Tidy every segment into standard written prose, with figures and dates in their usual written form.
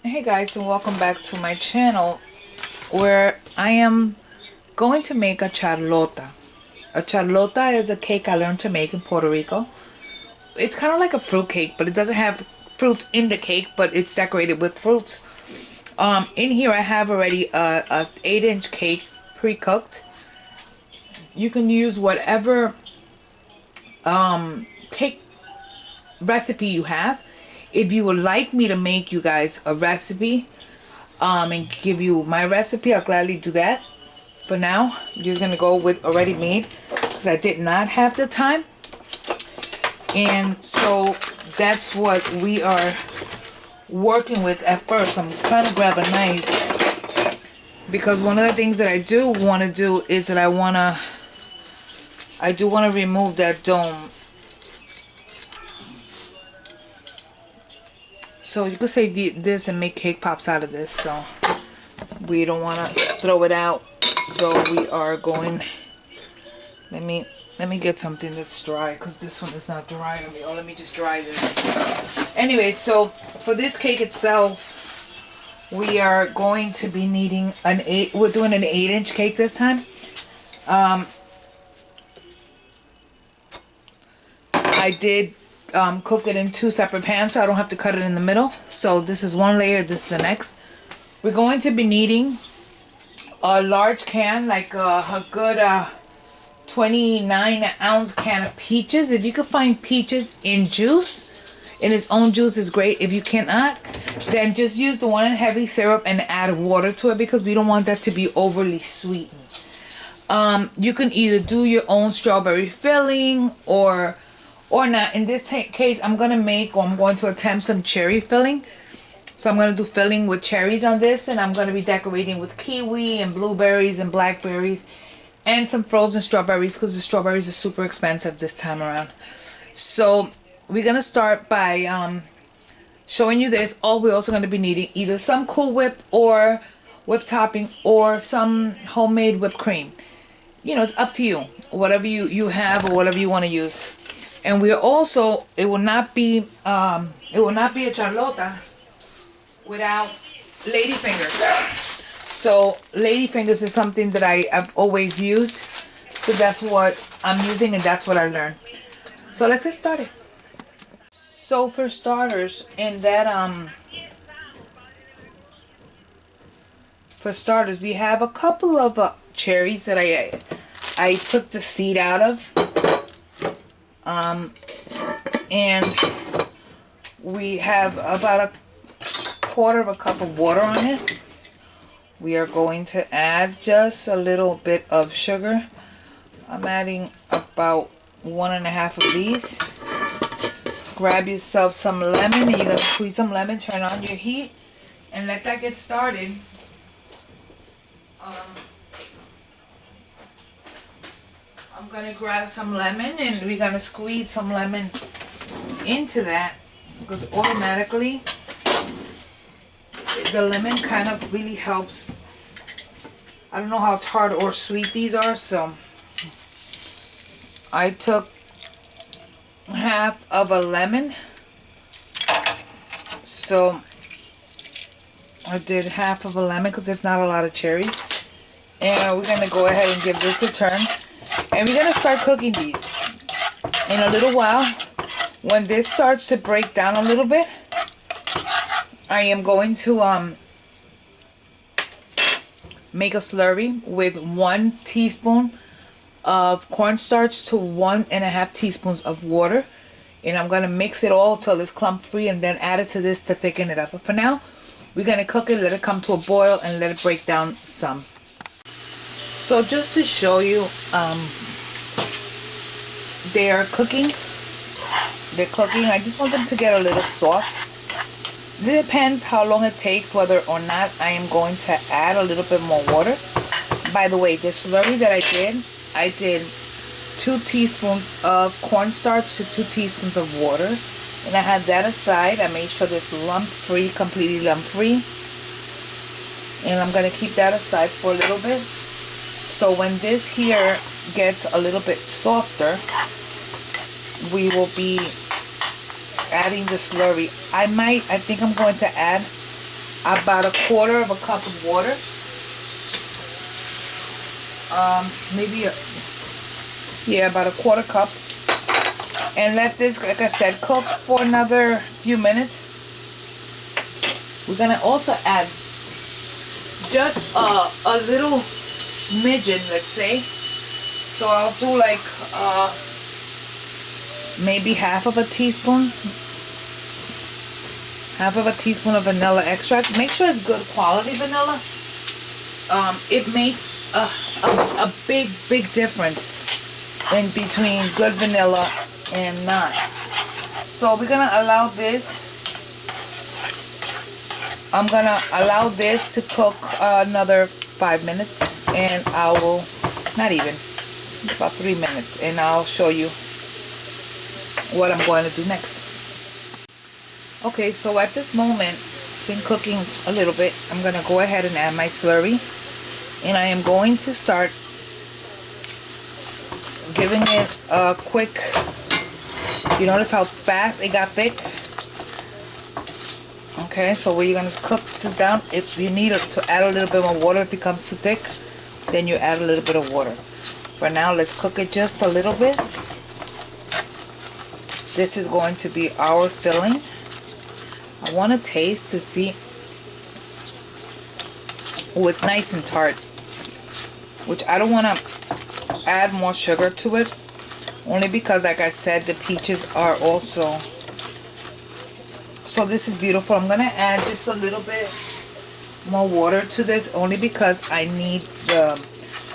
Hey guys, and welcome back to my channel where I am going to make a charlotta. A charlotta is a cake I learned to make in Puerto Rico. It's kind of like a fruit cake, but it doesn't have fruits in the cake, but it's decorated with fruits. In here I have already a 8-inch cake pre-cooked. You can use whatever cake recipe you have. If you would like me to make you guys a recipe and give you my recipe, I'll gladly do that. For now, I'm just gonna go with already made because I did not have the time, and so that's what we are working with at first. I'm trying to grab a knife because one of the things that I do want to do is that I do want to remove that dome. So you could save this and make cake pops out of this. So we don't want to throw it out. So we are going. Let me get something that's dry because this one is not dry on me. Oh, let me just dry this. Anyway, so for this cake itself, we are going to be needing we're doing an 8-inch cake this time. I did cook it in 2 separate pans so I don't have to cut it in the middle. So this is one layer, this is the next. We're going to be needing a large can, like a good 29-ounce can of peaches. If you could find peaches in juice, in its own juice, is great. If you cannot, then just use the one in heavy syrup and add water to it because we don't want that to be overly sweetened. You can either do your own strawberry filling or not. In this case, I'm going to attempt some cherry filling. So I'm going to do filling with cherries on this, and I'm going to be decorating with kiwi and blueberries and blackberries and some frozen strawberries because the strawberries are super expensive this time around. So we're going to start by showing you this. We're also going to be needing either some Cool Whip or whipped topping or some homemade whipped cream. You know, it's up to you. Whatever you have or whatever you want to use. And we also, it will not be a charlotta without ladyfingers. So ladyfingers is something that I've always used. So that's what I'm using and that's what I learned. So let's get started. So for starters, we have a couple of cherries that I took the seed out of. And we have about 1/4 cup of water on it. We are going to add just a little bit of sugar. I'm adding about 1.5 of these. Grab yourself some lemon, and you're going to squeeze some lemon, turn on your heat, and let that get started. I'm going to grab some lemon and we're going to squeeze some lemon into that because automatically the lemon kind of really helps. I don't know how tart or sweet these are, so I took half of a lemon. So I did half of a lemon because there's not a lot of cherries. And we're going to go ahead and give this a turn. And we're going to start cooking these. In a little while, when this starts to break down a little bit, I am going to make a slurry with 1 teaspoon of cornstarch to 1.5 teaspoons of water. And I'm going to mix it all till it's clump free and then add it to this to thicken it up. But for now, we're going to cook it, let it come to a boil, and let it break down some. So just to show you, they are cooking. They're cooking. I just want them to get a little soft. It depends how long it takes, whether or not I am going to add a little bit more water. By the way, this slurry that I did 2 teaspoons of cornstarch to 2 teaspoons of water. And I had that aside. I made sure this lump-free, completely lump-free. And I'm going to keep that aside for a little bit. So when this here gets a little bit softer, we will be adding the slurry. I think I'm going to add about a quarter of a cup of water. About a quarter cup. And let this, like I said, cook for another few minutes. We're gonna also add just a little smidgen, let's say. So I'll do like maybe half of a teaspoon of vanilla extract. Make sure it's good quality vanilla. It makes a big difference in between good vanilla and not. So we're gonna allow this. I'm gonna allow this to cook another 5 minutes, and I will, not even, about 3 minutes, and I'll show you what I'm going to do next. Okay, so at this moment, it's been cooking a little bit. I'm gonna go ahead and add my slurry, and I am going to start giving it a quick. You notice how fast it got thick? Okay, so we're gonna cook this down. If you need to add a little bit more water, if it becomes too thick, then you add a little bit of water. For now, let's cook it just a little bit. This is going to be our filling. I want to taste to see. Oh, it's nice and tart, which I don't want to add more sugar to it, only because, like I said, the peaches are also. So this is beautiful. I'm gonna add just a little bit more water to this, only because I need the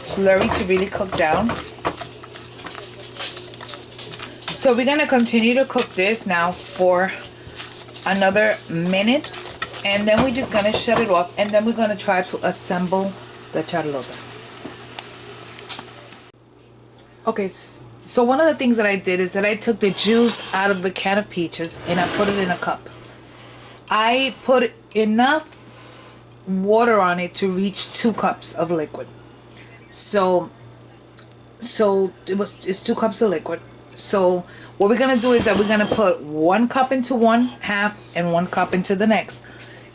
slurry to really cook down. So we're gonna continue to cook this now for another minute, and then we're just gonna shut it off, and then we're gonna try to assemble the Charlotta. Okay, so one of the things that I did is that I took the juice out of the can of peaches and I put it in a cup. I put enough water on it to reach 2 cups of liquid. So it's 2 cups of liquid. So what we're gonna do is that we're gonna put 1 cup into one half and 1 cup into the next,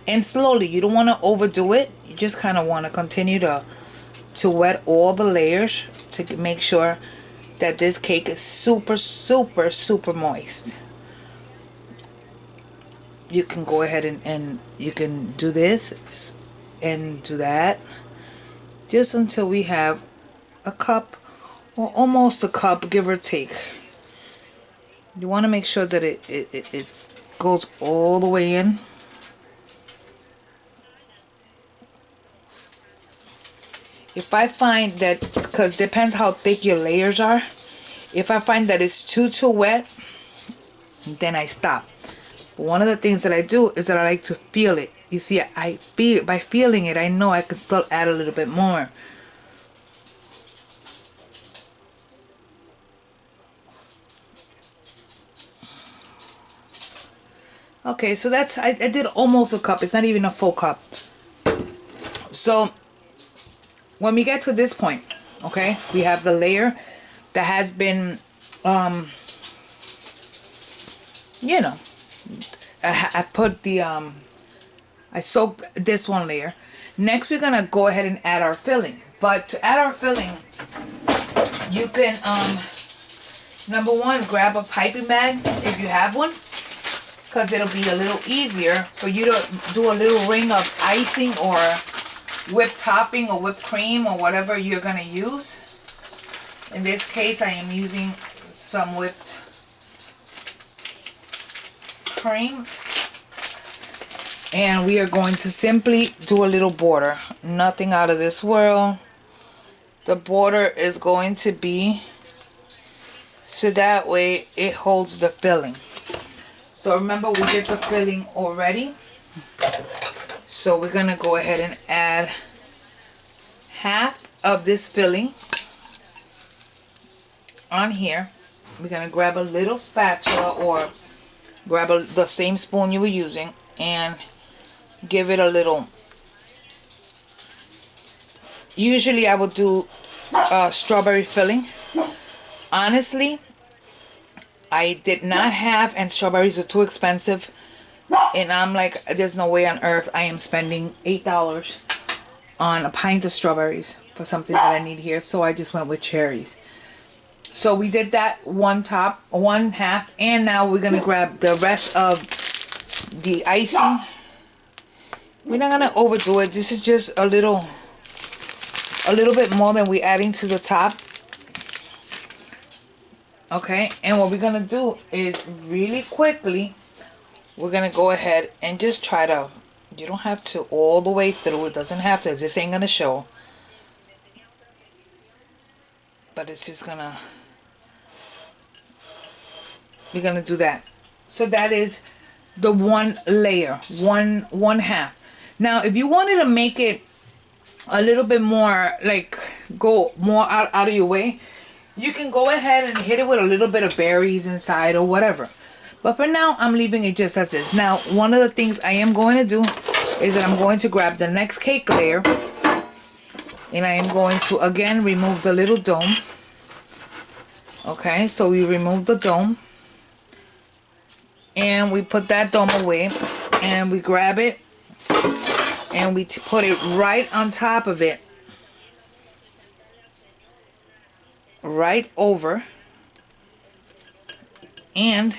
and slowly. You don't want to overdo it. You just kind of want to continue to wet all the layers to make sure that this cake is super moist. You can go ahead and you can do this and do that just until we have a cup, or almost a cup, give or take. You want to make sure that it goes all the way in. If I find that, because depends how thick your layers are, if I find that it's too wet, then I stop. But one of the things that I do is that I like to feel it. You see, by feeling it, I know I can still add a little bit more. Okay, so that's, I did almost a cup. It's not even a full cup. So when we get to this point, okay, we have the layer that has been, you know, I put the, I soaked this one layer. Next, we're gonna go ahead and add our filling. But to add our filling, you can, number one, grab a piping bag if you have one, because it'll be a little easier for you to do a little ring of icing or whipped topping or whipped cream or whatever you're gonna use. In this case, I am using some whipped cream, and we are going to simply do a little border. Nothing out of this world. The border is going to be so that way it holds the filling. So remember, we did the filling already. So we're gonna go ahead and add half of this filling on here. We're gonna grab a little spatula or grab the same spoon you were using and give it a little. Usually I would do strawberry filling. Honestly, I did not have, and strawberries are too expensive, And I'm like, there's no way on earth I am spending $8 on a pint of strawberries for something that I need here. So I just went with cherries. So we did that one half, and now we're gonna grab the rest of the icing. We're not gonna overdo it. This is just a little bit more than we're adding to the top. Okay, and what we're gonna do is really quickly, we're gonna go ahead and just try to, you don't have to all the way through, it doesn't have to, this ain't gonna show, but it's just gonna, we're gonna do that. So that is the one layer, one half. Now if you wanted to make it a little bit more, like go more out of your way, you can go ahead and hit it with a little bit of berries inside or whatever. But for now, I'm leaving it just as is. Now, one of the things I am going to do is that I'm going to grab the next cake layer, and I am going to again remove the little dome. Okay, so we remove the dome, and we put that dome away, and we grab it, and we put it right on top of it, right over, and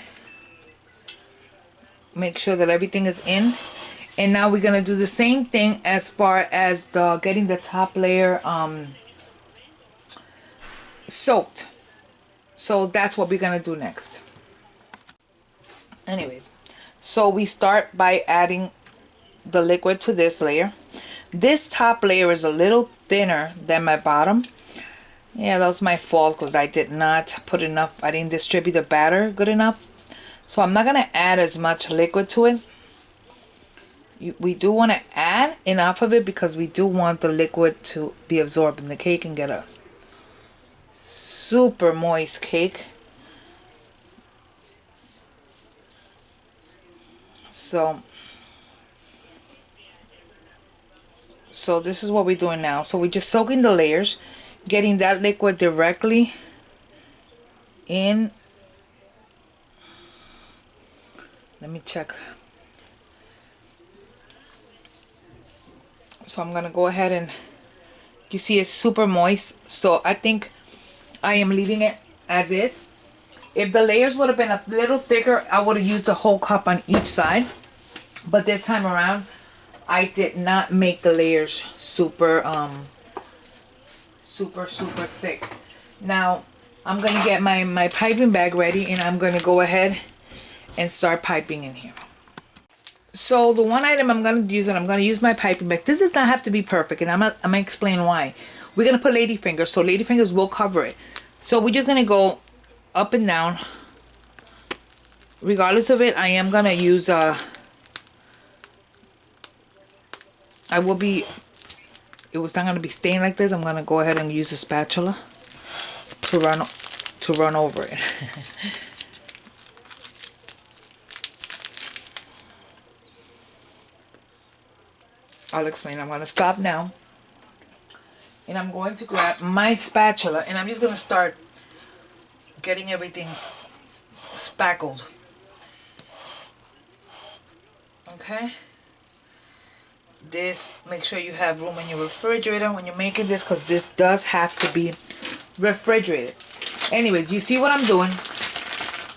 make sure that everything is in. And now we're gonna do the same thing as far as the getting the top layer soaked. So that's what we're gonna do next. Anyways, so we start by adding the liquid to this layer. This top layer is a little thinner than my bottom. Yeah, that was my fault because I did not put enough, I didn't distribute the batter good enough. So I'm not going to add as much liquid to it. We do want to add enough of it because we do want the liquid to be absorbed in the cake and get a super moist cake. So this is what we're doing now. So we're just soaking the layers, getting that liquid directly in. Let me check. So I'm gonna go ahead and, you see it's super moist, so I think I am leaving it as is. If the layers would have been a little thicker, I would have used a whole cup on each side, but this time around I did not make the layers super thick. Now I'm gonna get my piping bag ready, and I'm gonna go ahead and start piping in here. So the one item I'm going to use, and I'm going to use my piping bag. This does not have to be perfect, and I'm going to explain why. We're going to put ladyfingers, so ladyfingers will cover it. So we're just going to go up and down. Regardless of it, I am going to use it was not going to be staying like this. I'm going to go ahead and use a spatula to run over it. I'll explain. I'm going to stop now, and I'm going to grab my spatula, and I'm just going to start getting everything spackled. Okay, this, make sure you have room in your refrigerator when you're making this, because this does have to be refrigerated. Anyways, you see what I'm doing.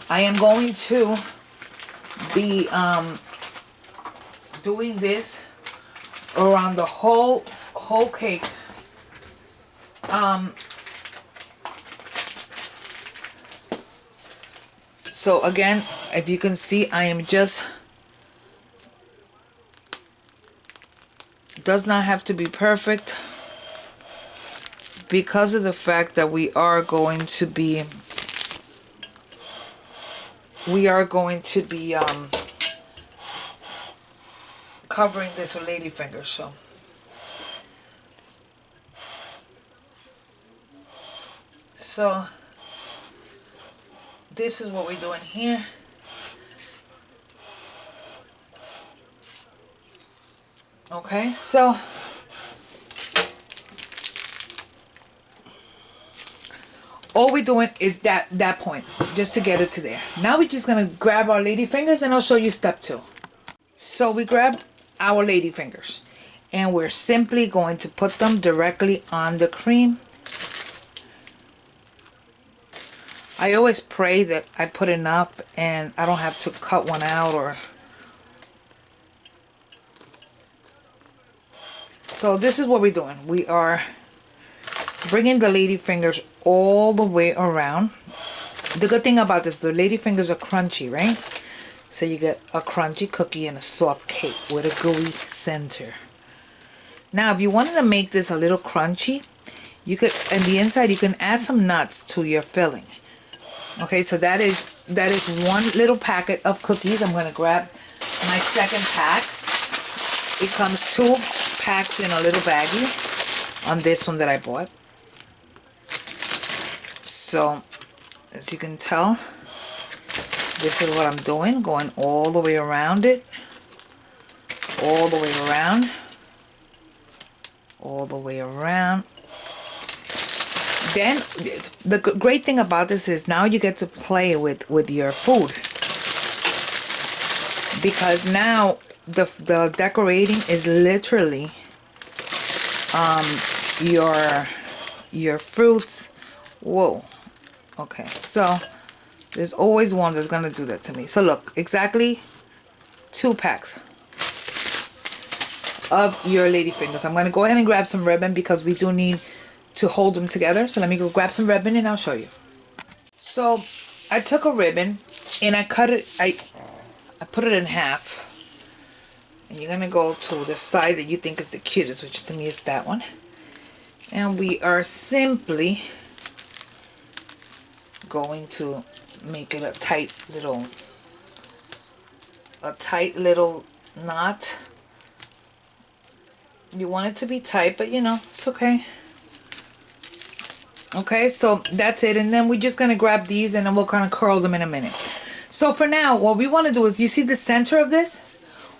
I am going to be doing this around the whole cake. So again, if you can see, I am just, does not have to be perfect, because of the fact that we are going to be covering this with ladyfingers. So this is what we're doing here. Okay, so all we're doing is that point, just to get it to there. Now we're just gonna grab our ladyfingers, and I'll show you step 2. So we grab our lady fingers and we're simply going to put them directly on the cream. I always pray that I put enough and I don't have to cut one out or... So this is what we're doing. We are bringing the lady fingers all the way around. The good thing about this, the lady fingers are crunchy, right? So you get a crunchy cookie and a soft cake with a gooey center. Now, if you wanted to make this a little crunchy, you could, on the inside, you can add some nuts to your filling. Okay, so that is one little packet of cookies. I'm gonna grab my second pack. It comes 2 packs in a little baggie on this one that I bought. So, as you can tell, this is what I'm doing, going all the way around it, all the way around, all the way around. Then, the great thing about this is now you get to play with your food. Because now the decorating is literally your fruits. Whoa. Okay, so there's always one that's gonna do that to me. So look, exactly 2 packs of your lady fingers. I'm gonna go ahead and grab some ribbon because we do need to hold them together. So let me go grab some ribbon and I'll show you. So I took a ribbon and I cut it, I put it in half. And you're gonna go to the side that you think is the cutest, which to me is that one. And we are simply going to make it a tight little knot. You want it to be tight, but you know, it's okay. Okay, so that's it. And then we're just gonna grab these and then we'll kind of curl them in a minute. So for now, what we want to do is, you see the center of this?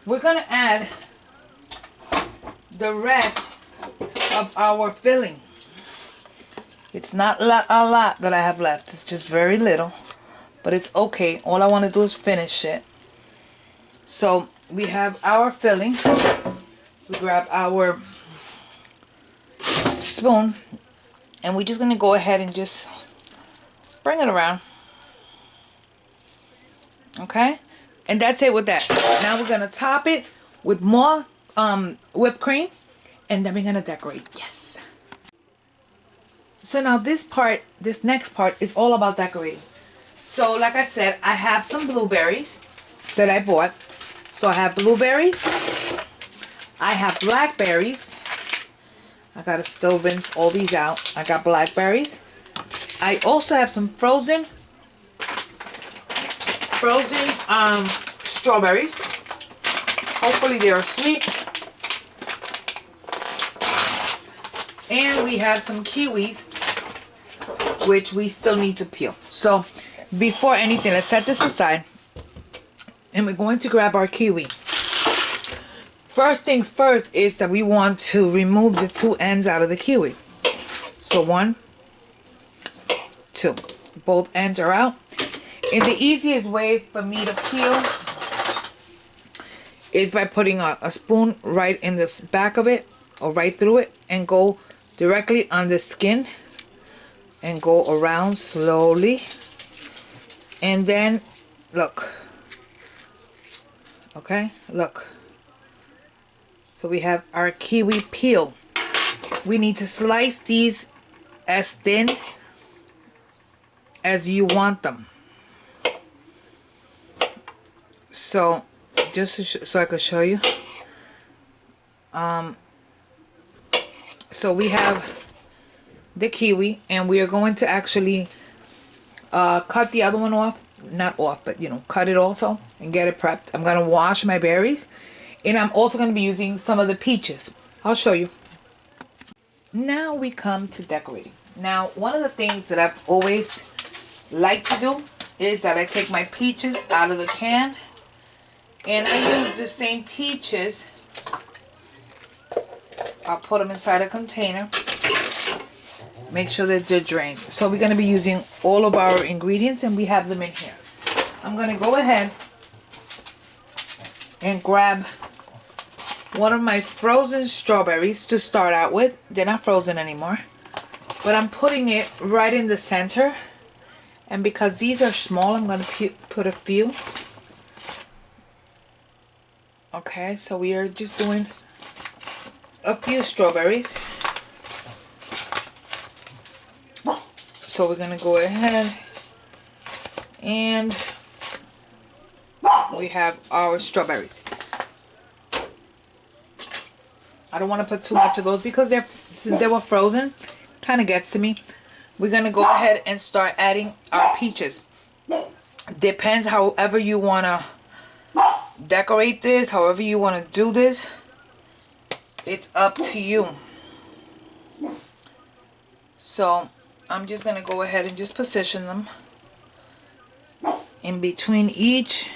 We're gonna add the rest of our filling. It's not a lot that I have left. It's just very little, but it's okay. All I want to do is finish it. So we have our filling. We grab our spoon and we're just going to go ahead and just bring it around. Okay? And that's it with that. Now we're going to top it with more whipped cream and then we're going to decorate. Yes. So now this next part is all about decorating. So like I said, I have some blueberries that I bought. So I have blueberries. I have blackberries. I gotta still rinse all these out. I got blackberries. I also have some frozen strawberries. Hopefully they are sweet. And we have some kiwis, which we still need to peel. So before anything, let's set this aside. And we're going to grab our kiwi. First things first is that we want to remove the 2 ends out of the kiwi. So 1, 2. Both ends are out. And the easiest way for me to peel is by putting a spoon right in the back of it, or right through it, and go directly on the skin and go around slowly. And then look. Okay, look. So we have our kiwi peel. We need to slice these as thin as you want them. So just so I could show you. So we have the kiwi and we are going to actually cut the other one off. Not off, but you know, cut it also and get it prepped. I'm going to wash my berries. And I'm also going to be using some of the peaches. I'll show you. Now we come to decorating. Now, one of the things that I've always liked to do is that I take my peaches out of the can. And I use the same peaches. I'll put them inside a container. Make sure that they're drained. So we're going to be using all of our ingredients and we have them in here. I'm going to go ahead and grab one of my frozen strawberries to start out with. They're not frozen anymore, but I'm putting it right in the center. And because these are small, I'm going to put a few. Okay, so we are just doing a few strawberries. So we're going to go ahead and we have our strawberries. I don't want to put too much of those because since they were frozen, kind of gets to me. We're going to go ahead and start adding our peaches. Depends however you want to decorate this, however you want to do this. It's up to you. So I'm just going to go ahead and just position them in between each.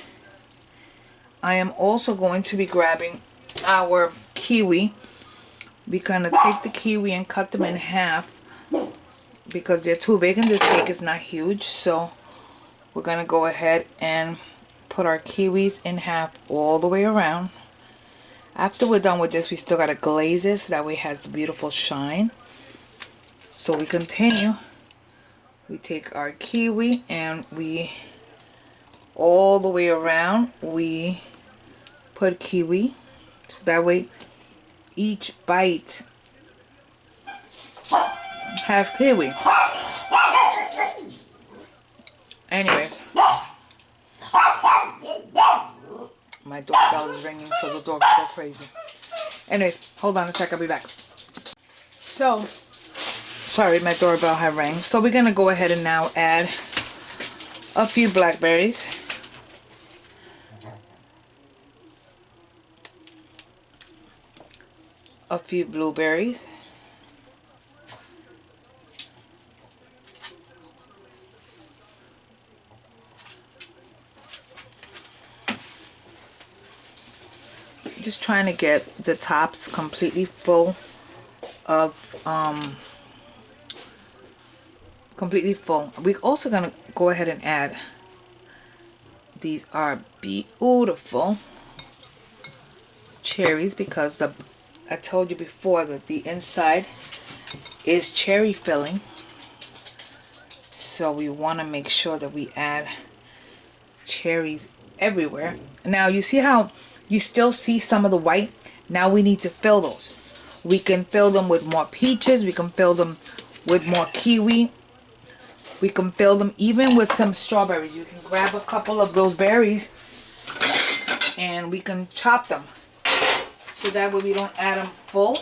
I am also going to be grabbing our kiwi. We're going to take the kiwi and cut them in half because they're too big and this cake is not huge. So we're going to go ahead and put our kiwis in half all the way around. After we're done with this, we still got to glaze it so that way it has beautiful shine. So we continue. We take our kiwi and we all the way around we put kiwi. So that way each bite has kiwi. Anyways, my doorbell is ringing, so the dogs go crazy. Anyways, hold on a sec, I'll be back. So, sorry, my doorbell had rang. So we're gonna go ahead and now add a few blackberries. A few blueberries. Just trying to get the tops completely full of We're also gonna go ahead and add, these are beautiful cherries because I told you before that the inside is cherry filling, so we want to make sure that we add cherries everywhere. Now you see how you still see some of the white? Now we need to fill those. We can fill them with more peaches, we can fill them with more kiwi, we can fill them even with some strawberries. You can grab a couple of those berries and we can chop them, so that way we don't add them full.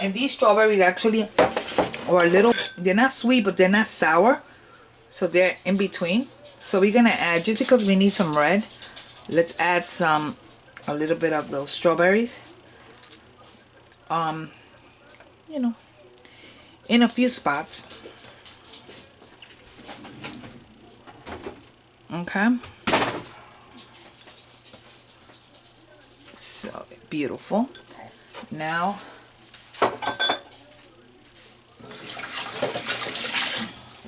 And these strawberries actually are a little, they're not sweet but they're not sour, so they're in between. So we're gonna add, just because we need some red, let's add a little bit of those strawberries, you know, in a few spots. Okay, so beautiful. Now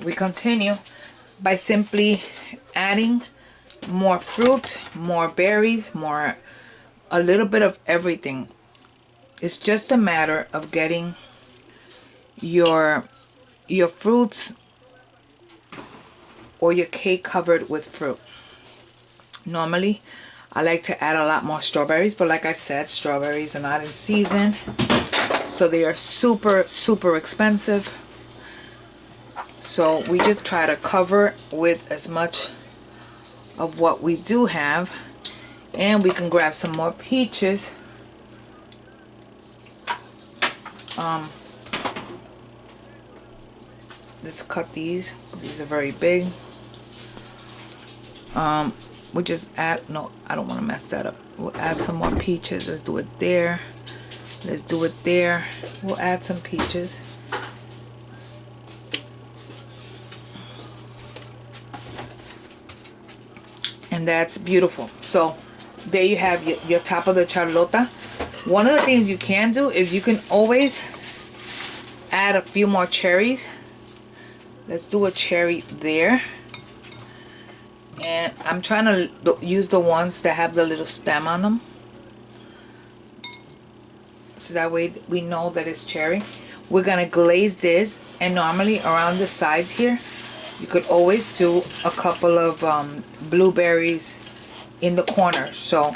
we continue by simply adding more fruit, more berries, a little bit of everything. It's just a matter of getting your fruits or your cake covered with fruit. Normally I like to add a lot more strawberries, but like I said, strawberries are not in season, so they are super expensive. So we just try to cover with as much of what we do have. And we can grab some more peaches. Let's cut these. These are very big. We just add, no, I don't want to mess that up. We'll add some more peaches. Let's do it there. Let's do it there. We'll add some peaches. And that's beautiful. So there you have your top of the Charlotta. One of the things you can do is you can always add a few more cherries. Let's do a cherry there. And I'm trying to use the ones that have the little stem on them, so that way we know that it's cherry. We're gonna glaze this, and normally around the sides here you could always do a couple of blueberries in the corner. So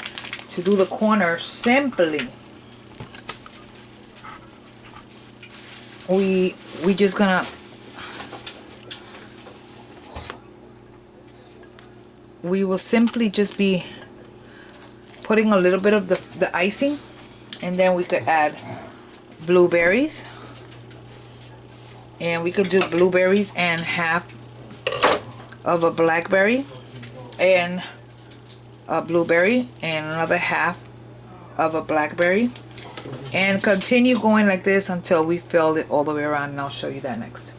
to do the corner, simply we just gonna we will simply just be putting a little bit of the icing, and then we could add blueberries, and we could do blueberries and half of a blackberry, and a blueberry and another half of a blackberry, and continue going like this until we fill it all the way around, and I'll show you that next.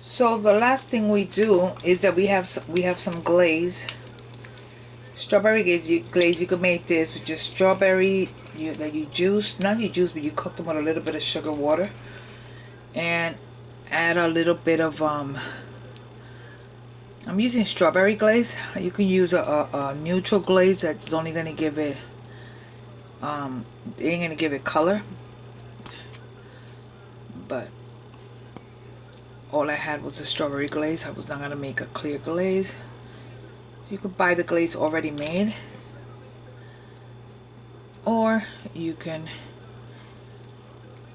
So the last thing we do is that we have some glaze, strawberry glaze. You could make this with just strawberry that you juice, not you juice, but you cook them with a little bit of sugar water, and add a little bit of I'm using strawberry glaze. You can use a neutral glaze that's only going to give it ain't going to give it color, but all I had was a strawberry glaze. I was not going to make a clear glaze. So you could buy the glaze already made, or you can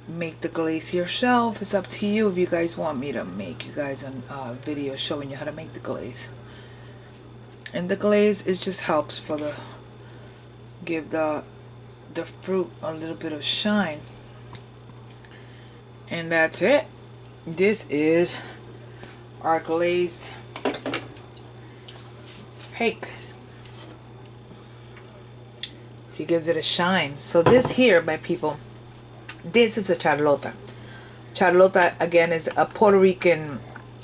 make the glaze yourself. It's up to you if you guys want me to make you guys a video showing you how to make the glaze. And the glaze is just helps for the give the fruit a little bit of shine. And that's it. This is our glazed cake. So it gives it a shine. So this here, my people, this is a Charlotta. Charlotta, again, is a Puerto Rican.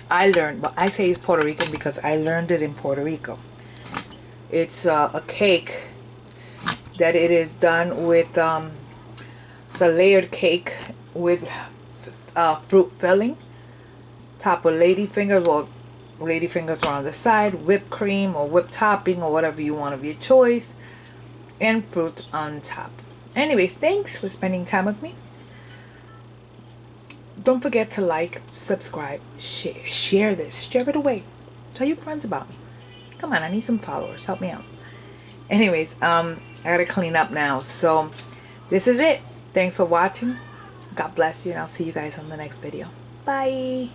But I say it's Puerto Rican because I learned it in Puerto Rico. It's a cake that it is done with, it's a layered cake with fruit filling, top with ladyfingers, well, ladyfingers are on the side, whipped cream or whipped topping or whatever you want of your choice, and fruit on top. Anyways, thanks for spending time with me. Don't forget to like, subscribe, share this, share it away. Tell your friends about me. Come on, I need some followers. Help me out. Anyways, I gotta clean up now. So this is it. Thanks for watching. God bless you, and I'll see you guys on the next video. Bye.